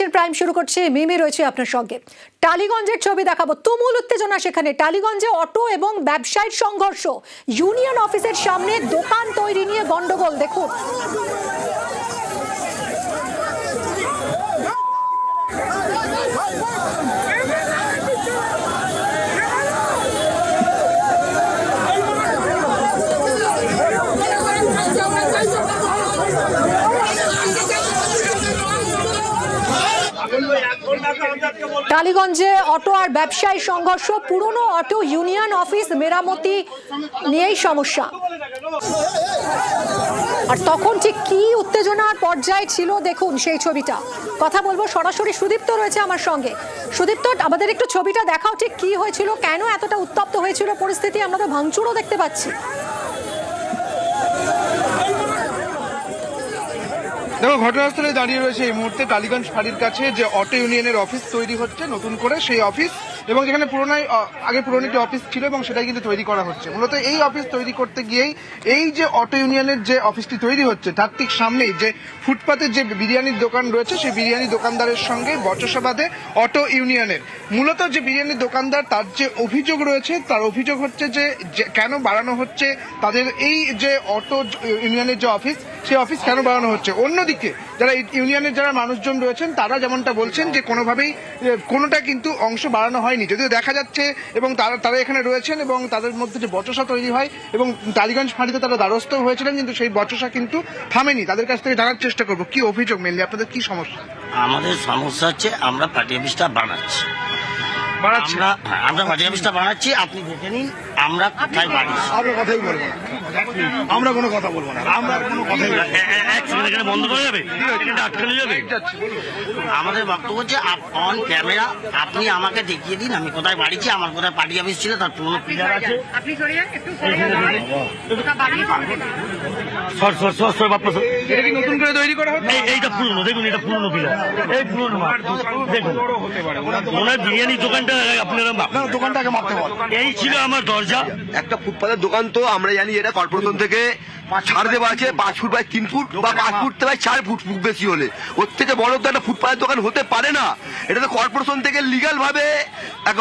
বিকেল প্রাইম শুরু করছে। মিমি রয়েছে আপনার সঙ্গে। টালিগঞ্জের ছবি দেখাবো। তুমুল উত্তেজনা সেখানে। টালিগঞ্জে অটো এবং ব্যবসায়ীর সংঘর্ষ। ইউনিয়ন অফিসের সামনে দোকান তৈরি নিয়ে গন্ডগোল। দেখুন টালিগঞ্জে অটো আর ব্যবসায়ী সংঘর্ষ। পুরনো অটো ইউনিয়ন অফিস মেরামতি নিয়েই সমস্যা। আর তখন ঠিক কি উত্তেজনার পর্যায়ে ছিল দেখুন সেই ছবিটা। কথা বলবো সরাসরি, সুদীপ্ত রয়েছে আমার সঙ্গে। সুদীপ্ত, আমাদের একটু ছবিটা দেখাও, ঠিক কি হয়েছিল, কেন এতটা উত্তপ্ত হয়েছিল পরিস্থিতি? আমরা তো ভাঙচুরও দেখতে পাচ্ছি। দেখো, ঘটনাস্থলে দাঁড়িয়ে রয়েছে এই মুহূর্তে টালিগঞ্জ ফাঁড়ির কাছে যে অটো ইউনিয়নের অফিস তৈরি হচ্ছে নতুন করে, সেই অফিস, এবং যেখানে আগে পুরনো একটি অফিস ছিল এবং সেটাই কিন্তু তৈরি করা হচ্ছে। মূলত এই অফিস তৈরি করতে গিয়েই এই যে অটো ইউনিয়নের যে অফিসটি তৈরি হচ্ছে তার ঠিক সামনেই যে ফুটপাতের যে বিরিয়ানির দোকান রয়েছে, সেই বিরিয়ানি দোকানদারের সঙ্গে বচসা বাঁধে অটো ইউনিয়নের। মূলত যে বিরিয়ানির দোকানদার, তার যে অভিযোগ রয়েছে, তার অভিযোগ হচ্ছে যে কেন বাড়ানো হচ্ছে তাদের এই যে অটো ইউনিয়নের যে অফিস, সেই অফিস কেন বাড়ানো হচ্ছে। অন্যদিকে যারা ইউনিয়নের যারা মানুষজন রয়েছেন তারা যেমনটা বলছেন যে কোনোভাবেই কোনোটা কিন্তু অংশ বাড়ানো হয়নি, যদিও দেখা যাচ্ছে, এবং তারা এখানে রয়েছেন এবং তাদের মধ্যে যে বচসা তৈরি হয় এবং টালিগঞ্জ ফাঁড়িতে তারা দ্বারস্থ হয়েছিলেন, কিন্তু সেই বচসা কিন্তু থামেনি। তাদের কাছ থেকে জানার চেষ্টা করবো কি অভিযোগ, মেনলি আপনাদের কি সমস্যা। আমাদের সমস্যা হচ্ছে আমরা পার্টি অফিসটা বানাচ্ছি। আমরা পার্টি অফিসটা বানাচ্ছি, আপনি দেখে নিন আমরা কোথায় বানাচ্ছি। আমরা কথাই বলবো না, আমরা কোনো কথা বলবো না, আমরা কোনো কথাই এখানে বন্ধ করে যাবে, আটকানো যাবে। আমাদের বক্তব্য হচ্ছে অন ক্যামেরা আপনি আমাকে দেখিয়ে দিন আমি কোথায় বাড়িছি, আমার কোথায় পার্টি অফিস ছিল, তার পুরনো পিলার আছে। নতুন করে তৈরি করা হবে। এইটা পুরনো, দেখুন এটা পুরনো পিলার, এই পুরনো দেখুন মনে হয় বিরিয়ানি দোকানটা আপনারা দোকানটাকে মাপতে পারো। এই ছিল আমার দরজা। একটা ফুটপাতের দোকান, তো আমরা জানি এটা কর্পোরেশন থেকে ছাড় দেওয়া আছে 5 ফুট বাই 3 ফুট বা 5 ফুট বাই 4 ফুট, খুব বেশি হলে। ওর থেকে বড় তো একটা ফুটপাতের দোকান হতে পারে না। এটা তো কর্পোরেশন থেকে লিগাল ভাবে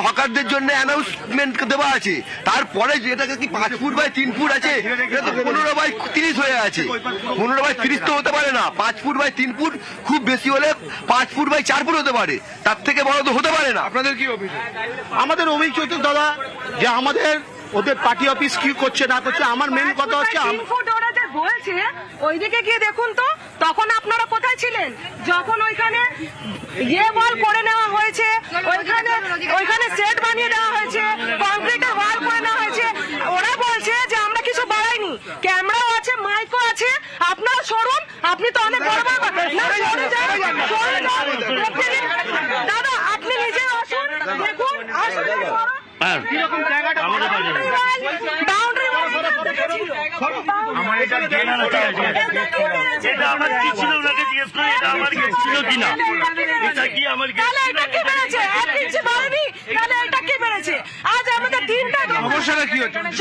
হকারদের জন্য অ্যানাউন্সমেন্ট দেওয়া আছে। তারপরে যেটাকে কি 5 ফুট বাই 3 ফুট আছে, এটা তো 15 বাই 30 হয়ে আছে। 15 বাই 30 তো হতে পারে না। 5 ফুট বাই 3 ফুট, খুব বেশি হলে 5 ফুট বাই 4 ফুট হতে পারে, তার থেকে বড় তো হতে পারে না। আপনাদের কি অভিযোগ? আমাদের অভিযোগ দাদা যে আমাদের ওদের পার্টি অফিস কি করছে না করছে। আমার মেন কথা হচ্ছে বলছে ওইদিকে গিয়ে দেখুন তো, তখন আপনারা কোথায় ছিলেন যখন ওইখানে ওয়াল করে নেওয়া হয়েছে, ওইখানে সেট বানিয়ে দেওয়া হয়েছে, কংক্রিটের ওয়াল করে নেওয়া হয়েছে। ওরা বলছে যে আমরা কিছু বাড়াইনি, ক্যামেরাও আছে, মাইকও আছে, আপনারা সরুন। আপনি তো অনেক বড় বড় কথা দাদা, আপনি নিজে আসুন, দেখুন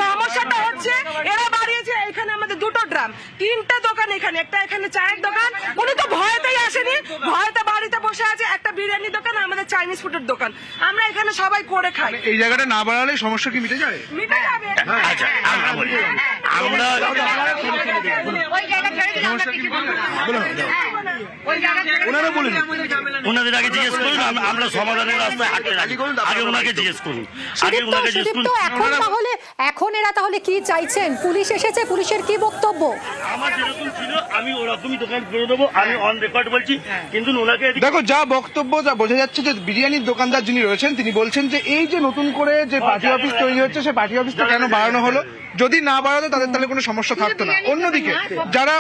সমস্যাটা হচ্ছে এরা বাড়িয়েছে এখানে আমাদের 2টো ড্রাম, 3টা দোকান, এখানে একটা, এখানে চায়ের দোকান। উনি তো ভয়তেই আসেনি, ভয়তে বাড়িতে বসে আছে। একটা বিরিয়ানি দোকান, আমাদের চাইনিজ ফুডের দোকান, আমরা এখানে সবাই করে খাই। এই জায়গাটা না বাড়ালে সমস্যা কি মিটে যায়? মিটে যাবে। আচ্ছা ওনাদের আগে জিজ্ঞেস করুন, আমরা সমাধানের রাস্তায় হাঁটতে রাজি। আগে ওনাকে জিজ্ঞেস করুন, আগে ওনাকে জিজ্ঞেস করুন। এখন এরা তাহলে কি চাইছেন? পুলিশ এসেছে, পুলিশের কি বক্তব্য? আমার যেরকম ছিল আমি ওরকমই দোকান করে দেবো, আমি অন রেকর্ড বলছি। কিন্তু ওনাকে দেখো, যা বক্তব্য যা বোঝা যাচ্ছে যে বিরিয়ানির দোকানদার যিনি রয়েছেন তিনি বলছেন যে এই যে নতুন করে যে পার্টি অফিস তৈরি হচ্ছে, সেই পার্টি অফিসটা কেন বাড়ানো হলো, যদি না বাড়াতো তাদের তাহলে কোনো সমস্যা থাকতো না। অন্যদিকে যারা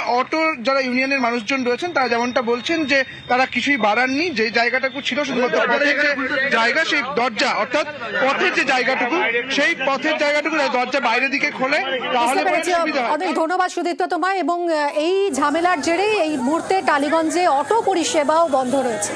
ইউনিয়নের মানুষজন রয়েছেন তারা যেমনটা বলছেন যে তারা কিছুই বাড়াননি, যে জায়গাটুকু ছিল শুধুমাত্র পথের যে জায়গা, সেই দরজা, অর্থাৎ পথের যে জায়গাটুকু, সেই পথের জায়গাটুকু দরজা বাইরের দিকে খোলে তাহলে অনেক ধন্যবাদ সুদীপ্ত তোমায়। এবং এই ঝামেলার জেরেই এই মুহূর্তে টালিগঞ্জে অটো পরিষেবাও বন্ধ রয়েছে।